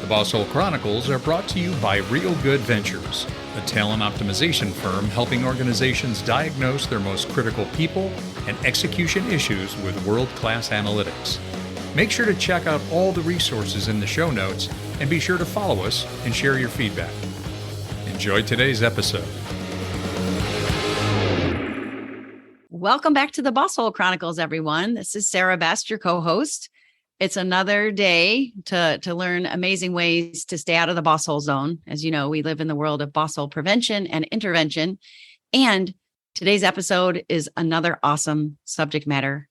The Boss Hole Chronicles are brought to you by Real Good Ventures, a talent optimization firm helping organizations diagnose their most critical people and execution issues with world-class analytics. Make sure to check out all the resources in the show notes and be sure to follow us and share your feedback. Enjoy today's episode. Welcome back to the Boss Hole Chronicles, everyone. This is Sarah Best, your co-host. It's another day to learn amazing ways to stay out of the boss hole zone. As you know, we live in the world of boss hole prevention and intervention. And today's episode is another awesome subject matter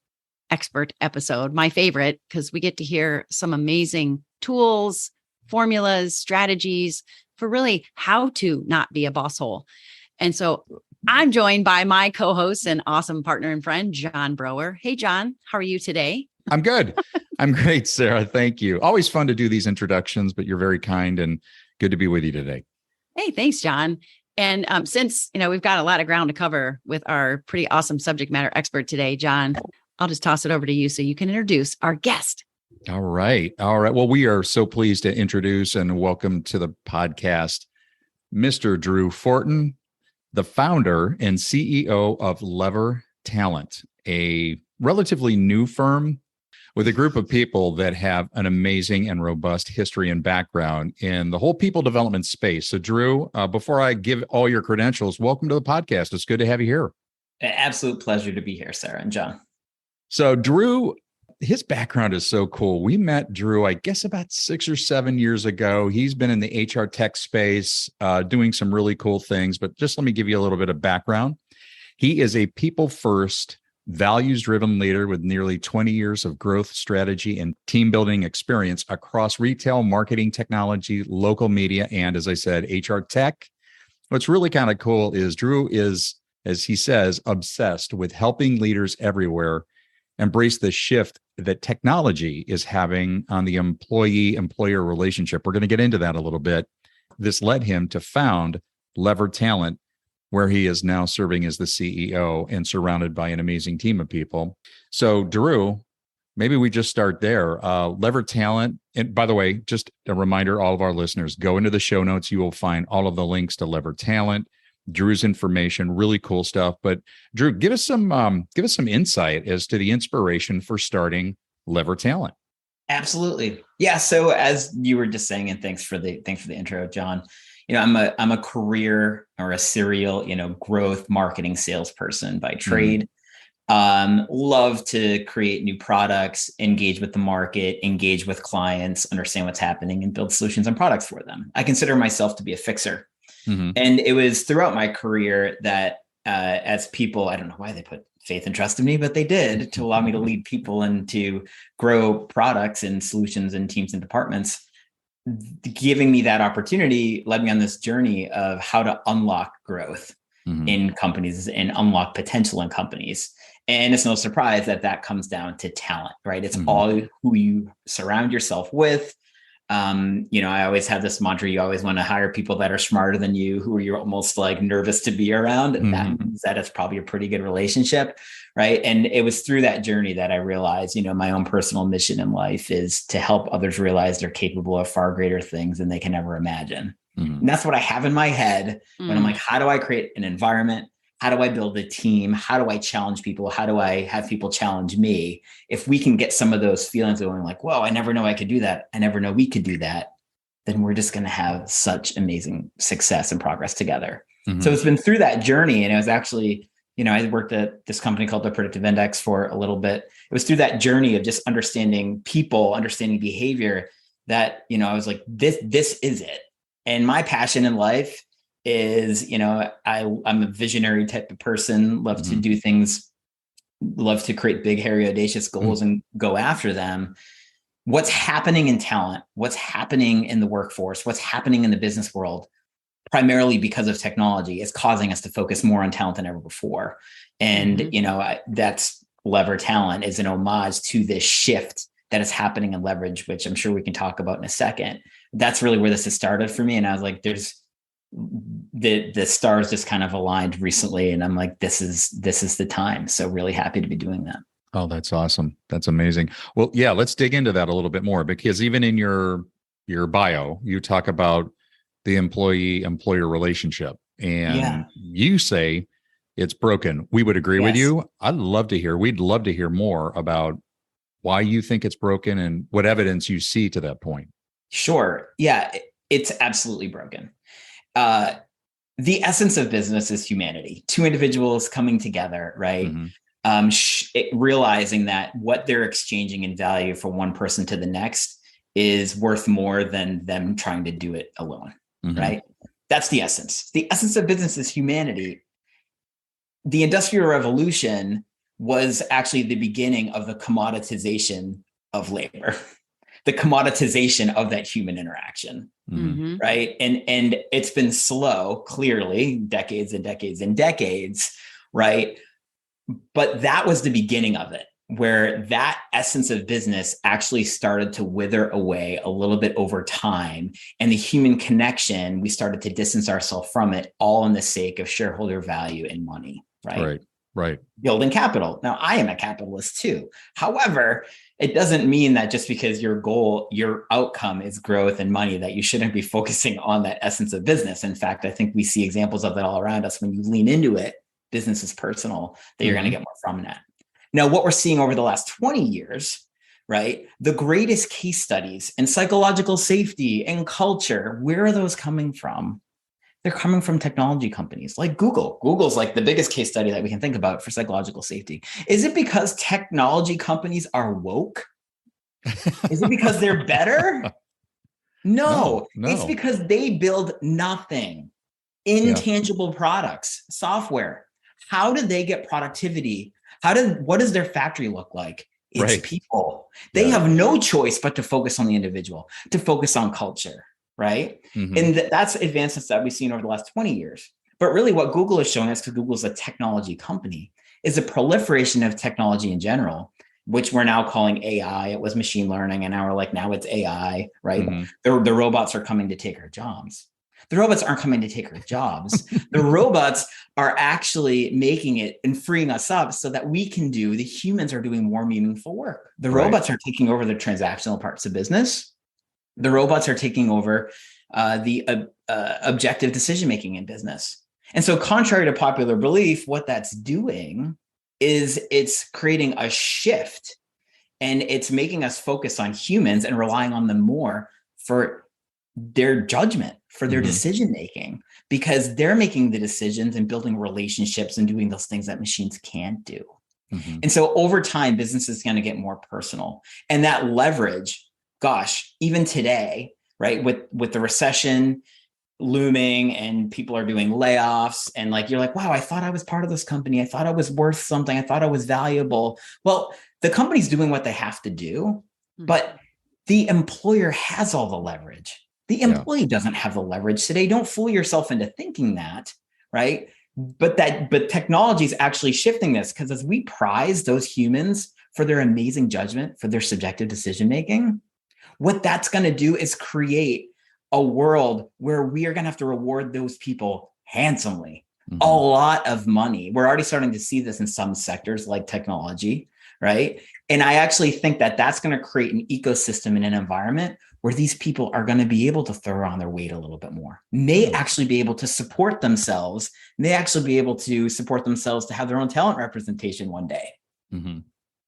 expert episode, my favorite, because we get to hear some amazing tools, formulas, strategies for really how to not be a boss hole. And so I'm joined by my co-host and awesome partner and friend, John Brower. Hey, John, how are you today? I'm good. I'm great, Sarah. Thank you. Always fun to do these introductions, but you're very kind and good to be with you today. Hey, thanks, John. And since, we've got a lot of ground to cover with our pretty awesome subject matter expert today, John, I'll just toss it over to you so you can introduce our guest. All right. Well, we are so pleased to introduce and welcome to the podcast, Mr. Drew Fortin, the founder and CEO of Lever Talent, a relatively new firm with a group of people that have an amazing and robust history and background in the whole people development space. So, Drew, before I give all your credentials, welcome to the podcast. It's good to have you here. An absolute pleasure to be here, Sarah and John. So, Drew, his background is so cool. We met Drew, I guess, about 6 or 7 years ago. He's been in the HR tech space, doing some really cool things. But just let me give you a little bit of background. He is a people-first, values-driven leader with nearly 20 years of growth strategy and team building experience across retail, marketing, technology, local media, and, as I said, HR tech. What's really kind of cool is Drew is, as he says, obsessed with helping leaders everywhere embrace the shift that technology is having on the employee-employer relationship. We're going to get into that a little bit. This led him to found Lever Talent, where he is now serving as the CEO and surrounded by an amazing team of people. So, Drew, maybe we just start there. Lever Talent, and by the way, just a reminder, all of our listeners, go into the show notes. You will find all of the links to Lever Talent, Drew's information, really cool stuff. But Drew, give us some insight as to the inspiration for starting Lever Talent. Absolutely. Yeah. So as you were just saying, and thanks for the intro, John. I'm a career or a serial, growth marketing salesperson by trade. Love to create new products, engage with the market, engage with clients, understand what's happening, and build solutions and products for them. I consider myself to be a fixer. Mm-hmm. And it was throughout my career that as people, I don't know why they put faith and trust in me, but they did, to allow me to lead people and to grow products and solutions and teams and departments. Giving me that opportunity led me on this journey of how to unlock growth in companies and unlock potential in companies. And it's no surprise that comes down to talent, right? It's all who you surround yourself with. I always have this mantra: you always want to hire people that are smarter than you, who you're almost like nervous to be around. And that means that it's probably a pretty good relationship, right? And it was through that journey that I realized, my own personal mission in life is to help others realize they're capable of far greater things than they can ever imagine. And that's what I have in my head when I'm like, how do I create an environment? How do I build a team? How do I challenge people? How do I have people challenge me? If we can get some of those feelings going like, whoa, I never know I could do that. I never know we could do that. Then we're just going to have such amazing success and progress together. So it's been through that journey. And it was actually, I worked at this company called the Predictive Index for a little bit. It was through that journey of just understanding people, understanding behavior that, I was like, this is it. And my passion in life is, I'm a visionary type of person, love to do things, love to create big, hairy, audacious goals and go after them. What's happening in talent, what's happening in the workforce, what's happening in the business world, primarily because of technology, is causing us to focus more on talent than ever before. And, that's Lever Talent is an homage to this shift that is happening in leverage, which I'm sure we can talk about in a second. That's really where this has started for me. And I was like, the stars just kind of aligned recently. And I'm like, this is the time. So really happy to be doing that. Oh, that's awesome. That's amazing. Well, yeah, let's dig into that a little bit more, because even in your your bio, you talk about the employee-employer relationship, and you say it's broken. We would agree with you. We'd love to hear more about why you think it's broken and what evidence you see to that point. Sure. Yeah, it's absolutely broken. The essence of business is humanity, two individuals coming together, right? Realizing that what they're exchanging in value for one person to the next is worth more than them trying to do it alone, right? That's the essence. The essence of business is humanity. The Industrial Revolution was actually the beginning of the commoditization of labor, the commoditization of that human interaction, right? And it's been slow, clearly, decades and decades and decades, right? But that was the beginning of it, where that essence of business actually started to wither away a little bit over time. And the human connection, we started to distance ourselves from it, all in the sake of shareholder value and money, right? Right. Building capital. Now, I am a capitalist too. However, it doesn't mean that just because your goal, your outcome is growth and money, that you shouldn't be focusing on that essence of business. In fact, I think we see examples of that all around us. When you lean into it, business is personal, that you're going to get more from that. Now, what we're seeing over the last 20 years, right? The greatest case studies in psychological safety and culture, where are those coming from? They're coming from technology companies like Google. Google's like the biggest case study that we can think about for psychological safety. Is it because technology companies are woke? Is it because they're better? No, it's because they build nothing. Intangible products, software. How did they get productivity? What does their factory look like? It's people. They have no choice but to focus on the individual, to focus on culture. Right. And that's advancements that we've seen over the last 20 years. But really what Google is showing us, because Google is a technology company, is a proliferation of technology in general, which we're now calling AI. It was machine learning. And now it's AI, right? The robots are coming to take our jobs. The robots aren't coming to take our jobs. The robots are actually making it and freeing us up so that the humans are doing more meaningful work. The robots are taking over the transactional parts of business. The robots are taking over the objective decision-making in business. And so contrary to popular belief, what that's doing is it's creating a shift, and it's making us focus on humans and relying on them more for their judgment, for their decision-making, because they're making the decisions and building relationships and doing those things that machines can't do. And so over time, business is going to get more personal, and that leverage, gosh, even today, right, with the recession looming and people are doing layoffs, and you're like, wow, I thought I was part of this company. I thought I was worth something. I thought I was valuable. Well, the company's doing what they have to do, but the employer has all the leverage. The employee doesn't have the leverage today. Don't fool yourself into thinking that, right? But technology is actually shifting this, because as we prize those humans for their amazing judgment, for their subjective decision-making, what that's going to do is create a world where we are going to have to reward those people handsomely, a lot of money. We're already starting to see this in some sectors like technology, right? And I actually think that that's going to create an ecosystem and an environment where these people are going to be able to throw on their weight a little bit more. May actually be able to support themselves. May actually be able to support themselves to have their own talent representation one day.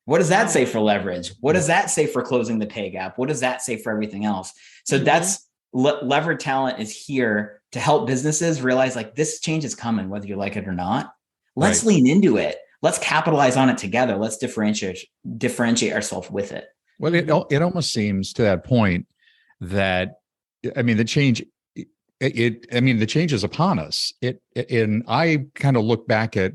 What does that say for leverage? What does that say for closing the pay gap? What does that say for everything else? So that's levered talent is here to help businesses realize this change is coming, whether you like it or not. Let's lean into it. Let's capitalize on it together. Let's differentiate ourselves with it. Well, it almost seems to that point that, the change, the change is upon us. And I kind of look back at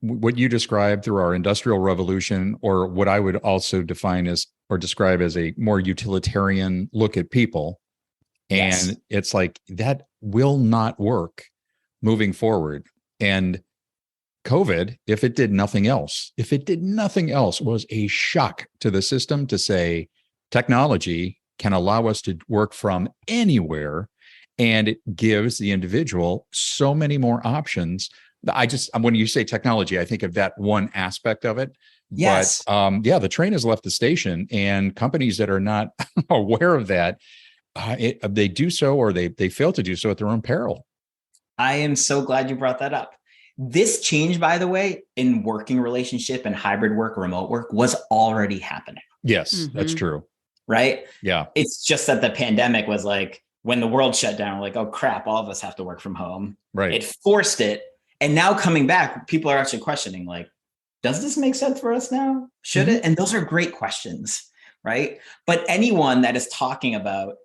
what you described through our industrial revolution, or what I would also define as or describe as a more utilitarian look at people. And it's like that will not work moving forward. And COVID, if it did nothing else, was a shock to the system to say technology can allow us to work from anywhere, and it gives the individual so many more options. When you say technology, I think of that one aspect of it. But the train has left the station, and companies that are not aware of that They do so, or they fail to do so at their own peril. I am so glad you brought that up. This change, by the way, in working relationship and hybrid work, remote work was already happening. Yes, that's true. Right? Yeah. It's just that the pandemic was like, when the world shut down, we're like, oh crap, all of us have to work from home. Right. It forced it. And now coming back, people are actually questioning, like, does this make sense for us now? Should it? And those are great questions, right? But anyone that is talking about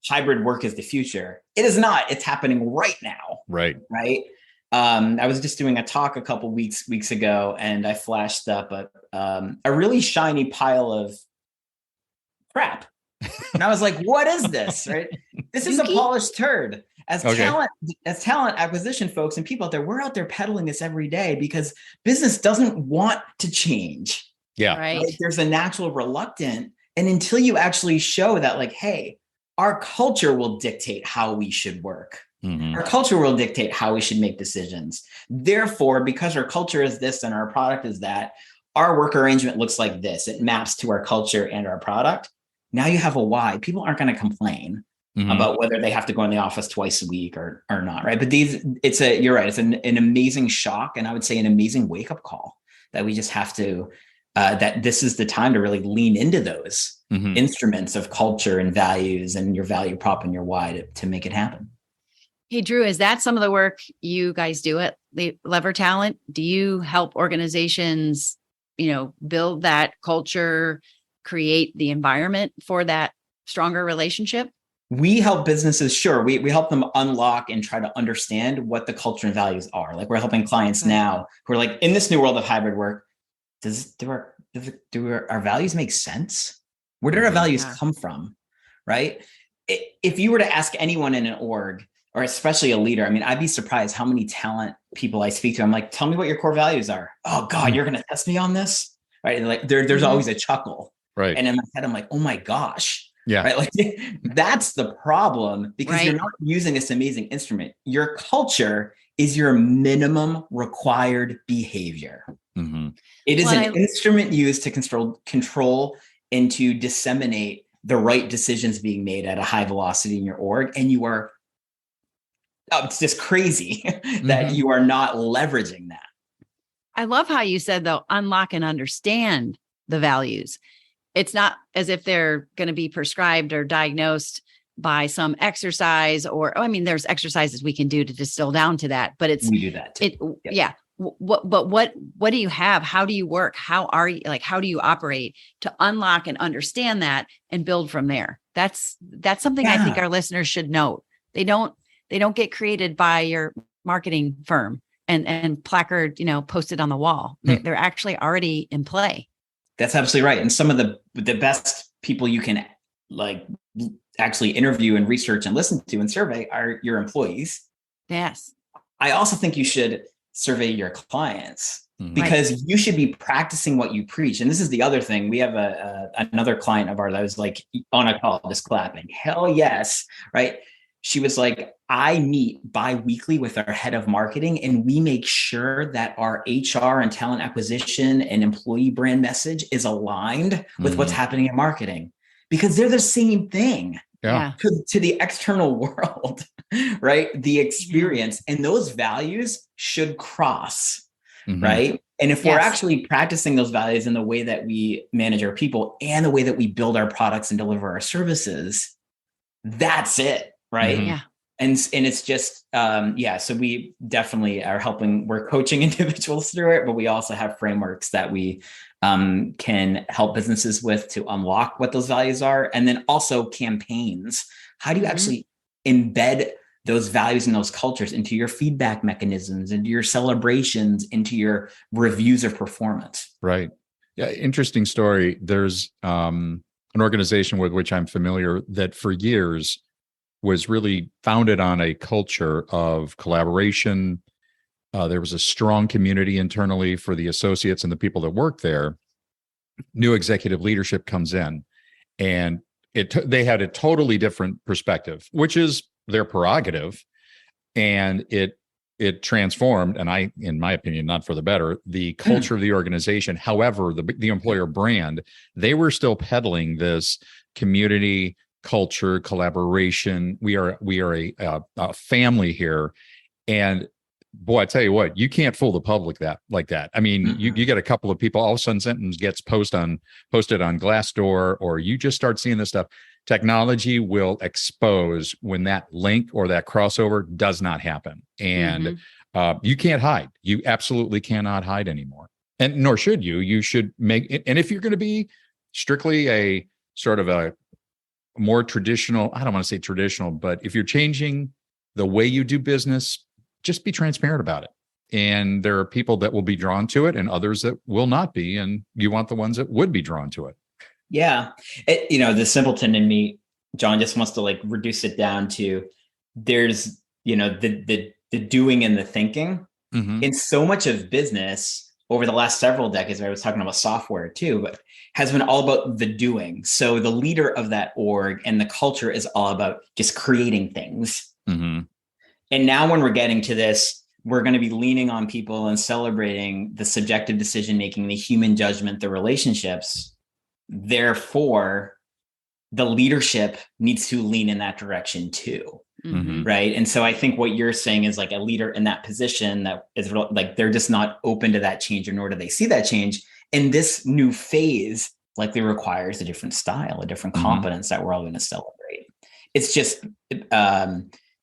hybrid work is the future, it is not. It's happening right now. Right. Right. I was just doing a talk a couple weeks ago, and I flashed up a really shiny pile of crap. And I was like, what is this? Right? This is a polished turd. As talent acquisition folks and people out there, we're out there peddling this every day because business doesn't want to change. Yeah. Right. There's a natural reluctance. And until you actually show that, like, hey, our culture will dictate how we should work. Our culture will dictate how we should make decisions. Therefore, because our culture is this and our product is that, our work arrangement looks like this. It maps to our culture and our product. Now you have a why. People aren't going to complain about whether they have to go in the office twice a week or not, right? But you're right. It's an amazing shock, and I would say an amazing wake up call that we just have to, that this is the time to really lean into those instruments of culture and values and your value prop and your why to make it happen. Hey, Drew, is that some of the work you guys do at Lever Talent? Do you help organizations, build that culture, create the environment for that stronger relationship? We help businesses, sure. We help them unlock and try to understand what the culture and values are. Like, we're helping clients now who are like, in this new world of hybrid work, do our values make sense? Where did our values come from? Right? If you were to ask anyone in an org, or especially a leader, I mean, I'd be surprised how many talent people I speak to. I'm like, tell me what your core values are. Oh God, you're going to test me on this? Right? And like, there's always a chuckle. Right. And in my head, I'm like, oh my gosh. Yeah. Right. Like, that's the problem, because you're not using this amazing instrument. Your culture is your minimum required behavior. It is an instrument used to control and to disseminate the right decisions being made at a high velocity in your org. And you are, it's just crazy that you are not leveraging that. I love how you said, though, unlock and understand the values. It's not as if they're going to be prescribed or diagnosed by some exercise there's exercises we can do to distill down to that, but we do that too. What do you have? How do you work? How do you operate to unlock and understand that and build from there? That's something I think our listeners should note. They don't get created by your marketing firm and placard, posted on the wall. They're actually already in play. That's absolutely right. And some of the best people you can actually interview and research and listen to and survey are your employees. Yes. I also think you should survey your clients, because you should be practicing what you preach. And this is the other thing. We have another client of ours. I was like on a call, just clapping. Hell yes. Right. She was like, I meet bi-weekly with our head of marketing, and we make sure that our HR and talent acquisition and employee brand message is aligned with what's happening in marketing, because they're the same thing to the external world, right? The experience and those values should cross, right? And if we're actually practicing those values in the way that we manage our people and the way that we build our products and deliver our services, that's it. Right. Yeah. And it's just, so we definitely are we're coaching individuals through it, but we also have frameworks that we can help businesses with to unlock what those values are. And then also campaigns. How do you actually embed those values and those cultures into your feedback mechanisms, into your celebrations, into your reviews of performance? Right. Yeah. Interesting story. There's an organization with which I'm familiar that for years was really founded on a culture of collaboration. There was a strong community internally for the associates and the people that work there. New executive leadership comes in, and they had a totally different perspective, which is their prerogative, and it transformed, and in my opinion, not for the better, the culture of the organization. However, the employer brand, they were still peddling this community, culture, collaboration. We are a family here, and boy, I tell you what, you can't fool the public like that. I mean, you get a couple of people, all of a sudden sentence gets posted on Glassdoor, or you just start seeing this stuff. Technology will expose when that link or that crossover does not happen, and you can't hide. You absolutely cannot hide anymore, and nor should you. You should make it. And if you're going to be strictly a sort of a more traditional, I don't want to say traditional, but if you're changing the way you do business, just be transparent about it. And there are people that will be drawn to it and others that will not be. And you want the ones that would be drawn to it. Yeah. The simpleton in me, John, just wants to like reduce it down to there's, the doing and the thinking. In so much of business over the last several decades, I was talking about software too, but has been all about the doing. So the leader of that org and the culture is all about just creating things. And now when we're getting to this, we're going to be leaning on people and celebrating the subjective decision-making, the human judgment, the relationships. Therefore, the leadership needs to lean in that direction too. Right. And so I think what you're saying is like a leader in that position that is like, they're just not open to that change, or nor do they see that change. And this new phase likely requires a different style, a different competence that we're all going to celebrate. It's just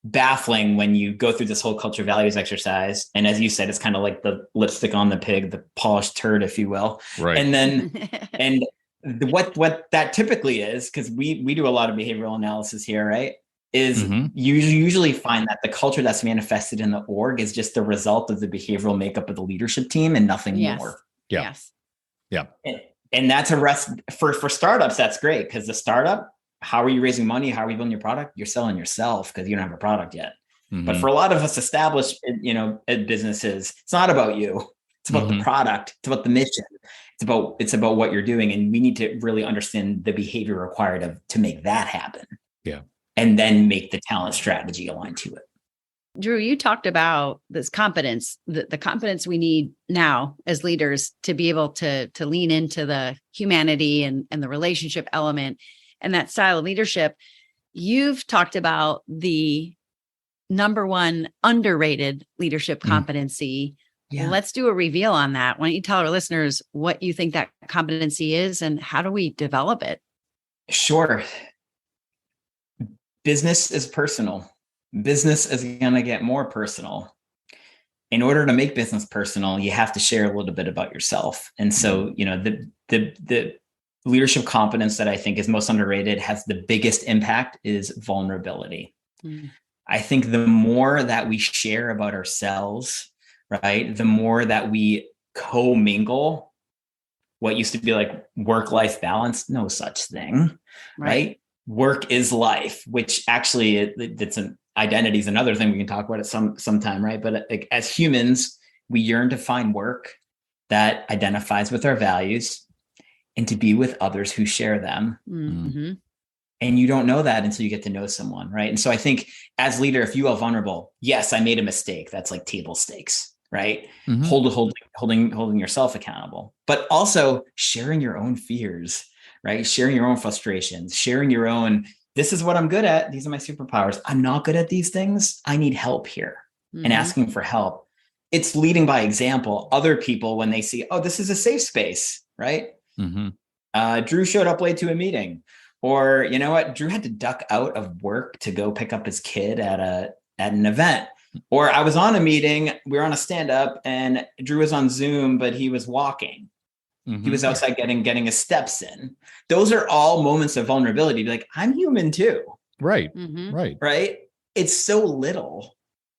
baffling when you go through this whole culture values exercise. And as you said, it's kind of like the lipstick on the pig, the polished turd, if you will. Right. And then, what that typically is, because we do a lot of behavioral analysis here, right? Is you usually find that the culture that's manifested in the org is just the result of the behavioral makeup of the leadership team and nothing more. Yeah. And that's a rest for startups. That's great, because the startup, how are you raising money? How are you building your product? You're selling yourself because you don't have a product yet. But for a lot of us established, businesses, it's not about you. It's about the product. It's about the mission. It's about what you're doing. And we need to really understand the behavior required to make that happen. Yeah. And then make the talent strategy align to it. Drew, you talked about this competence, the competence we need now as leaders to be able to lean into the humanity and the relationship element and that style of leadership. You've talked about the number one underrated leadership competency. Yeah. Let's do a reveal on that. Why don't you tell our listeners what you think that competency is and how do we develop it? Sure. Business is personal. Business is going to get more personal. In order to make business personal, you have to share a little bit about yourself. And so, the leadership competence that I think is most underrated, has the biggest impact, is vulnerability. I think the more that we share about ourselves, right, the more that we commingle what used to be like work-life balance, no such thing, right? Work is life, which actually it's an identity is another thing we can talk about at sometime, right? But as humans, we yearn to find work that identifies with our values and to be with others who share them. And you don't know that until you get to know someone, right? And so I think as leader, if you are vulnerable, yes, I made a mistake. That's like table stakes, right? Holding yourself accountable, but also sharing your own fears, right? Sharing your own frustrations, sharing your own, this is what I'm good at. These are my superpowers. I'm not good at these things. I need help here, and asking for help. It's leading by example. Other people, when they see, oh, this is a safe space, right? Drew showed up late to a meeting, or you know what? Drew had to duck out of work to go pick up his kid at an event. Or I was on a meeting, we were on a stand-up and Drew was on Zoom, but he was walking. He was outside getting his steps in. Those are all moments of vulnerability. Be like, I'm human too. Right. Right. It's so little,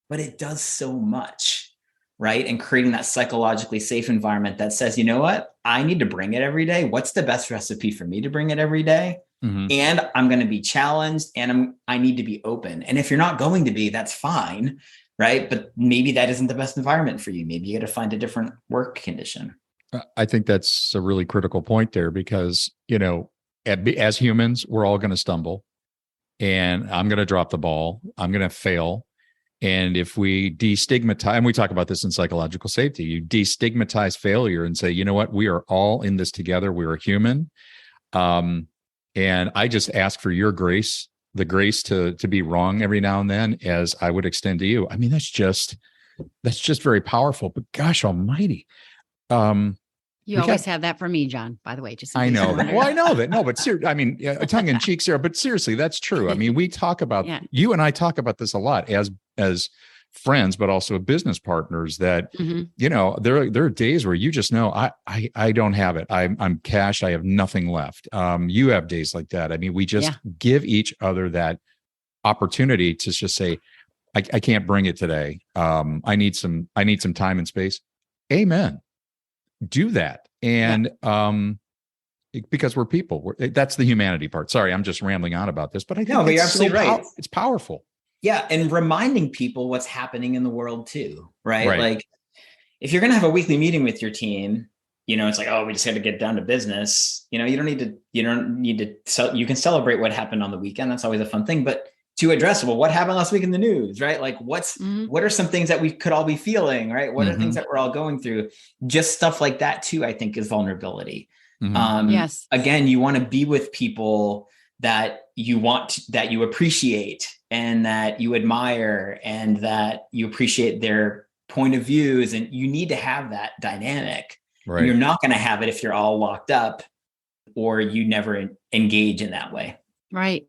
but it does so much. Right. And creating that psychologically safe environment that says, you know what? I need to bring it every day. What's the best recipe for me to bring it every day? And I'm going to be challenged and I need to be open. And if you're not going to be, that's fine. Right. But maybe that isn't the best environment for you. Maybe you got to find a different work condition. I think that's a really critical point there because, as humans, we're all going to stumble and I'm going to drop the ball. I'm going to fail. And if we destigmatize, and we talk about this in psychological safety, you destigmatize failure and say, you know what, we are all in this together. We are human. And I just ask for your grace, the grace to be wrong every now and then, as I would extend to you. I mean, that's just very powerful. But gosh almighty. You always have that for me, John, by the way. Just I know that. Well, I know that. No, but I mean, tongue in cheek, Sarah, but seriously, that's true. I mean, we talk about, you and I talk about this a lot as friends, but also business partners, that, there are days where you just know, I don't have it. I'm cashed. I have nothing left. You have days like that. I mean, we just give each other that opportunity to just say, I can't bring it today. I need some time and space. Amen. Do that. And because we're people, that's the humanity part. Sorry, I'm just rambling on about this, but I think but you're absolutely right. It's powerful. Yeah. And reminding people what's happening in the world too, right? Like, if you're going to have a weekly meeting with your team, it's like, oh, we just had to get down to business. You don't need to, you can celebrate what happened on the weekend. That's always a fun thing, but to address, well, what happened last week in the news, right? Like what are some things that we could all be feeling, right? What are things that we're all going through? Just stuff like that too, I think, is vulnerability. Yes. Again, you want to be with people that that you appreciate and that you admire and that you appreciate their point of views. And you need to have that dynamic. Right. You're not going to have it if you're all locked up or you never engage in that way. Right.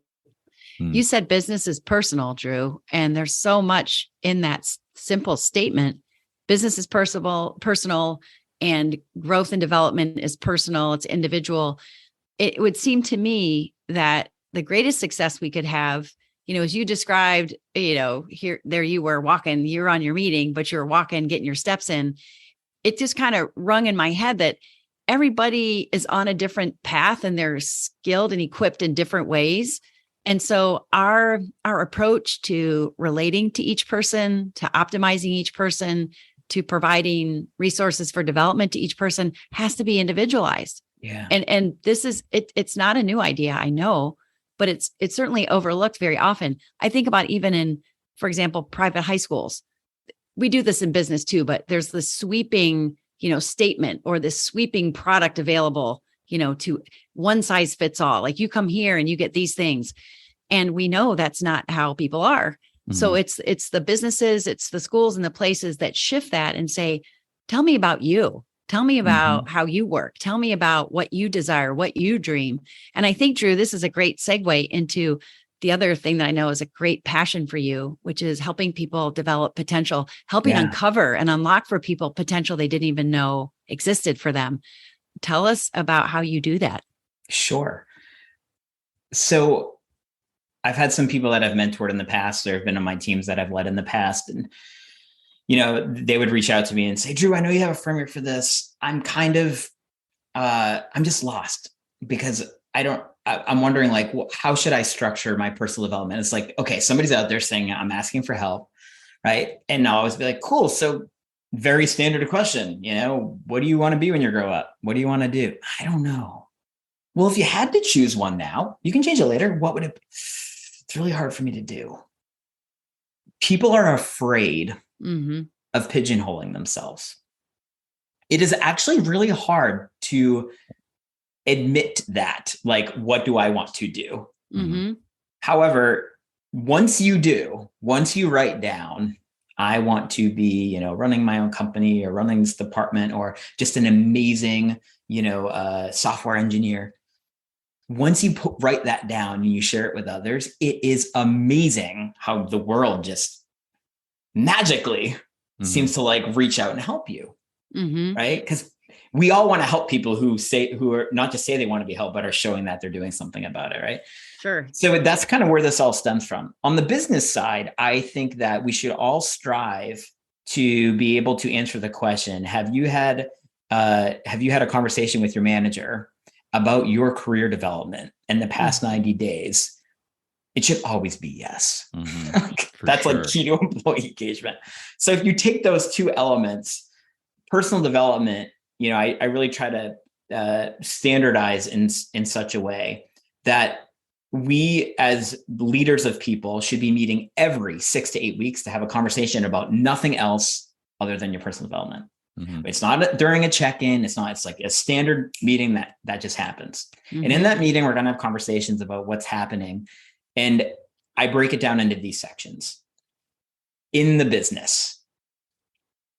You said business is personal, Drew, and there's so much in that simple statement. Business is personal, and growth and development is personal. It's individual. It would seem to me that the greatest success we could have, as you described, there you were walking, you're on your meeting, but you're walking, getting your steps in. It just kind of rung in my head that everybody is on a different path and they're skilled and equipped in different ways. And so our approach to relating to each person, to optimizing each person, to providing resources for development to each person has to be individualized. Yeah. And this is it's not a new idea, I know, but it's certainly overlooked very often. I think about even in, for example, private high schools. We do this in business too, but there's this sweeping, statement or this sweeping product available, to one size fits all. Like you come here and you get these things. And we know that's not how people are. Mm-hmm. So it's the businesses, it's the schools and the places that shift that and say, tell me about you. Tell me about how you work. Tell me about what you desire, what you dream. And I think, Drew, this is a great segue into the other thing that I know is a great passion for you, which is helping people develop potential, helping uncover and unlock for people potential they didn't even know existed for them. Tell us about how you do that. Sure. So I've had some people that I've mentored in the past. There have been on my teams that I've led in the past. And, they would reach out to me and say, Drew, I know you have a framework for this. I'm just lost because I'm wondering, like, how should I structure my personal development? It's like, okay, somebody's out there saying I'm asking for help. Right. And I'll always be like, cool. So very standard question, what do you want to be when you grow up? What do you want to do? I don't know. Well, if you had to choose one now, you can change it later. What would it be? It's really hard for me to do. People are afraid of pigeonholing themselves. It is actually really hard to admit that, like, what do I want to do? However, once you write down, I want to be, running my own company or running this department or just an amazing, software engineer. Once you write that down and you share it with others, it is amazing how the world just magically seems to like reach out and help you. Right? Because we all want to help people who are not just say they want to be helped, but are showing that they're doing something about it. Right. Sure. So that's kind of where this all stems from. On the business side, I think that we should all strive to be able to answer the question, have you had a conversation with your manager about your career development in the past 90 days? It should always be yes. That's sure. Like key to employee engagement. So if you take those two elements, personal development, I really try to standardize in such a way that we as leaders of people should be meeting every 6 to 8 weeks to have a conversation about nothing else other than your personal development. Mhm. It's not during a check-in. It's like a standard meeting that just happens. Mhm. And in that meeting, we're going to have conversations about what's happening. And I break it down into these sections. In the business,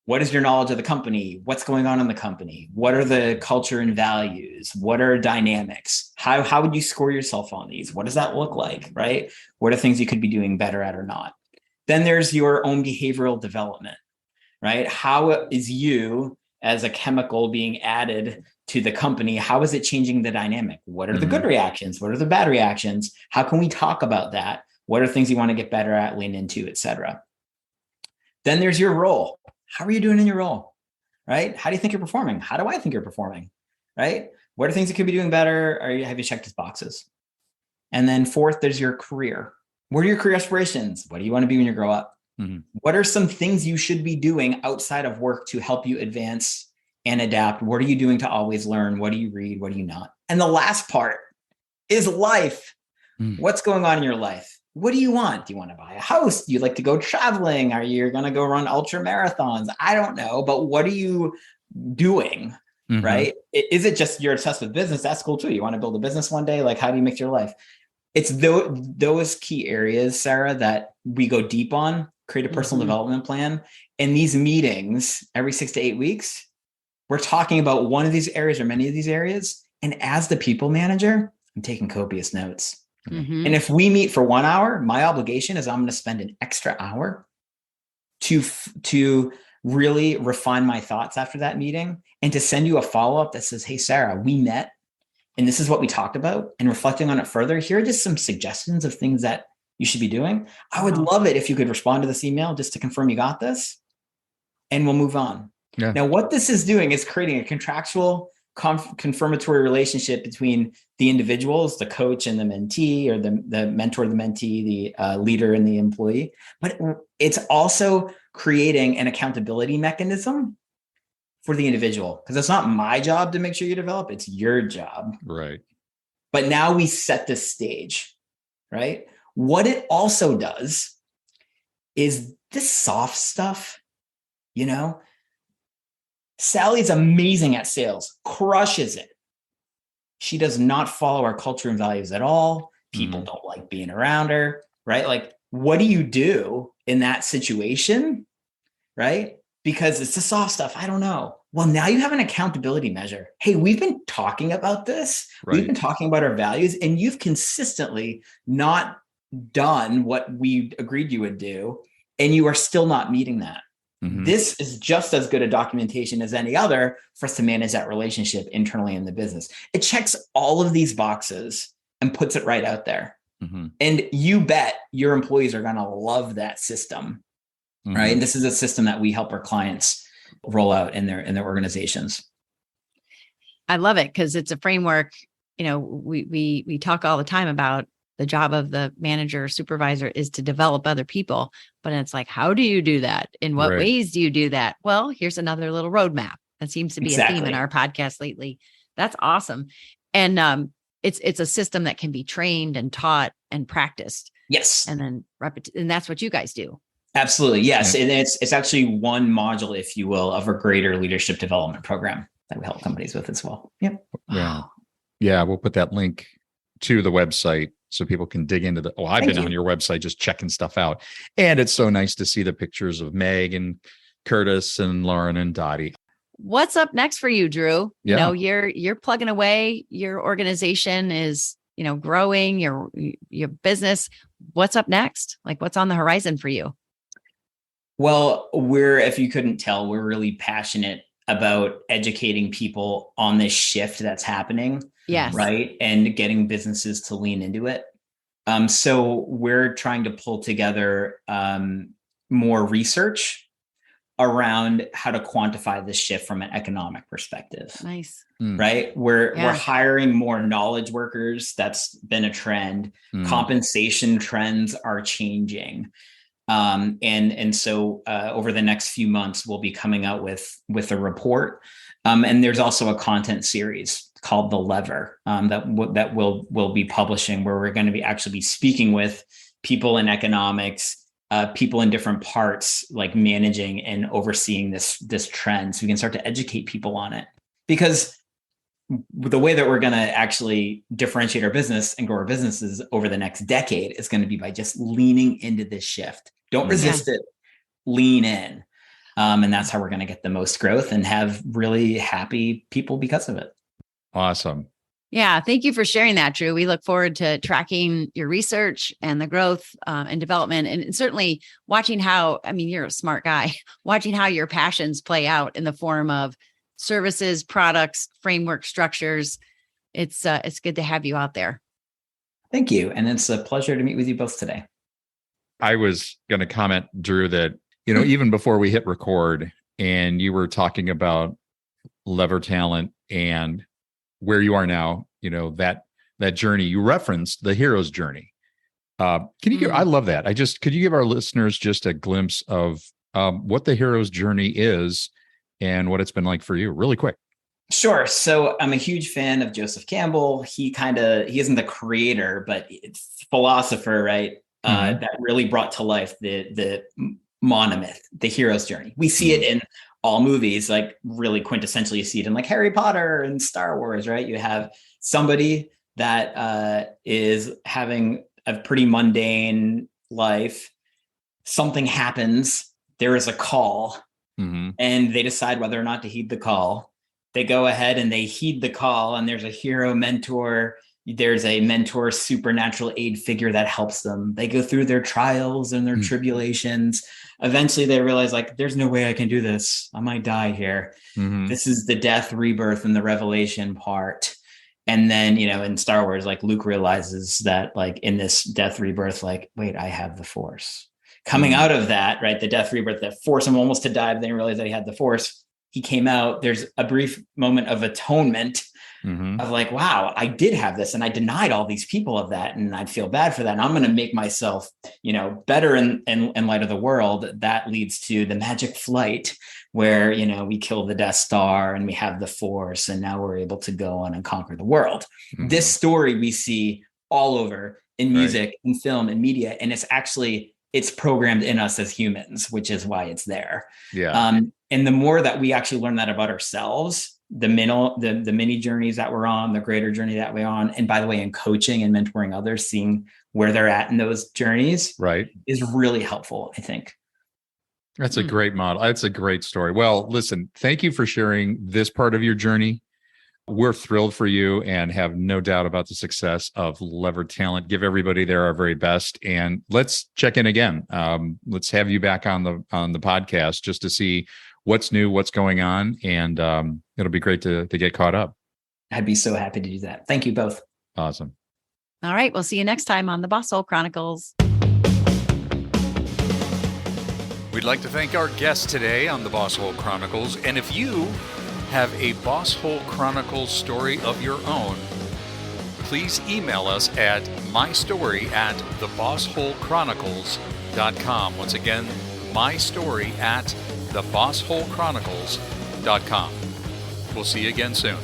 what is your knowledge of the company? What's going on in the company? What are the culture and values? What are dynamics? How would you score yourself on these? What does that look like, right? What are things you could be doing better at or not? Then there's your own behavioral development, right? How is you as a chemical being added to the company? How is it changing the dynamic? What are the good reactions? What are the bad reactions? How can we talk about that? What are things you want to get better at, lean into, et cetera? Then there's your role. How are you doing in your role, right? How do you think you're performing? How do I think you're performing, right? What are things you could be doing better? Have you checked these boxes? And then fourth, there's your career. What are your career aspirations? What do you want to be when you grow up? Mm-hmm. What are some things you should be doing outside of work to help you advance and adapt? What are you doing to always learn? What do you read? What do you not? And the last part is life. What's going on in your life? What do you want? Do you want to buy a house? Do you like to go traveling? Are you going to go run ultra marathons? I don't know, but what are you doing? Right? Is it just you're obsessed with business? That's cool too. You want to build a business one day? Like, how do you make your life? It's those key areas, Sarah, that we go deep on, create a personal development plan. And these meetings every 6 to 8 weeks, we're talking about one of these areas or many of these areas. And as the people manager, I'm taking copious notes. And if we meet for 1 hour, my obligation is I'm going to spend an extra hour to really refine my thoughts after that meeting and to send you a follow-up that says, hey, Sarah, we met and this is what we talked about, and reflecting on it further, here are just some suggestions of things that you should be doing. I would love it if you could respond to this email just to confirm you got this, and we'll move on. Yeah. Now, what this is doing is creating a contractual confirmatory relationship between the individuals, the coach and the mentee, or the mentor, the mentee, the leader and the employee. But it's also creating an accountability mechanism for the individual, because it's not my job to make sure you develop, it's your job. Right. But now we set this stage, right? What it also does is this soft stuff, Sally's amazing at sales, crushes it. She does not follow our culture and values at all. People don't like being around her, right? Like, what do you do in that situation, right? Because it's the soft stuff. I don't know. Well, now you have an accountability measure. Hey, we've been talking about this. Right. We've been talking about our values, and you've consistently not done what we agreed you would do, and you are still not meeting that. This is just as good a documentation as any other for us to manage that relationship internally in the business. It checks all of these boxes and puts it right out there. And you bet your employees are going to love that system, right? And this is a system that we help our clients roll out in their organizations. I love it because it's a framework. We talk all the time about the job of the manager or supervisor is to develop other people. But it's like, how do you do that? In what ways do you do that? Well, here's another little roadmap. That seems to be a theme in our podcast lately. That's awesome. And it's a system that can be trained and taught and practiced. Yes. And then and that's what you guys do. Absolutely. Yes. And it's actually one module, if you will, of a greater leadership development program that we help companies with as well. Yep. Wow. Yeah. We'll put that link to the website so people can dig into I've been on your website just checking stuff out. And it's so nice to see the pictures of Meg and Curtis and Lauren and Dottie. What's up next for you, Drew? Yeah. You're plugging away. Your organization is, growing your business. What's up next? Like, what's on the horizon for you? Well, if you couldn't tell, we're really passionate about educating people on this shift that's happening. Yes. Right. And getting businesses to lean into it. So we're trying to pull together more research around how to quantify this shift from an economic perspective. Nice. Right. We're hiring more knowledge workers. That's been a trend. Compensation trends are changing. And so over the next few months, we'll be coming out with a report. And there's also a content series called The Lever that we'll be publishing, where we're going to be speaking with people in economics people in different parts, like managing and overseeing this trend, so we can start to educate people on it. Because the way that we're going to actually differentiate our business and grow our businesses over the next decade is going to be by just leaning into this shift. Don't resist it, lean in. And that's how we're going to get the most growth and have really happy people because of it. Awesome. Yeah. Thank you for sharing that, Drew. We look forward to tracking your research and the growth and development, and certainly watching how, I mean, you're a smart guy, watching how your passions play out in the form of services, products, framework structures. It's good to have you out there. Thank you. And it's a pleasure to meet with you both today. I was going to comment, Drew, that, even before we hit record and you were talking about Lever Talent and where you are now, that journey, you referenced the hero's journey. Can you give, I love that. Could you give our listeners just a glimpse of what the hero's journey is and what it's been like for you really quick? Sure. So I'm a huge fan of Joseph Campbell. He isn't the creator, but it's philosopher, right? That really brought to life the monomyth, the hero's journey. We see it in all movies, like really quintessentially you see it in like Harry Potter and Star Wars, right? You have somebody that is having a pretty mundane life. Something happens. There is a call and they decide whether or not to heed the call. They go ahead and they heed the call, and there's a hero mentor. There's a mentor supernatural aid figure that helps them. They go through their trials and their tribulations. Eventually they realize, like, there's no way I can do this. I might die here. This is the death, rebirth, and the revelation part. And then, in Star Wars, like Luke realizes that, like, in this death, rebirth, like, wait, I have the Force. Coming out of that, right? The death, rebirth, that forced him almost to die, but then he realized that he had the Force. He came out. There's a brief moment of atonement of like, wow, I did have this and I denied all these people of that. And I feel bad for that. And I'm going to make myself, better in light of the world. That leads to the magic flight where, we kill the Death Star and we have the Force. And now we're able to go on and conquer the world. This story we see all over in music and film and media. And it's programmed in us as humans, which is why it's there. Yeah. And the more that we actually learn that about ourselves, the mini journeys that we're on, the greater journey that we're on. And by the way, in coaching and mentoring others, seeing where they're at in those journeys is really helpful, I think. That's a great model. That's a great story. Well, listen, thank you for sharing this part of your journey. We're thrilled for you and have no doubt about the success of Lever Talent. Give everybody there our very best, and let's check in again. Let's have you back on the podcast just to see what's new, what's going on, and it'll be great to get caught up. I'd be so happy to do that. Thank you both. Awesome. All right. We'll see you next time on the Boss Hole Chronicles. We'd like to thank our guests today on the Boss Hole Chronicles. And if you have a Boss Hole Chronicles story of your own, please email us at mystory@thebossholechronicles.com. Once again, mystory@thebossholechronicles.com. We'll see you again soon.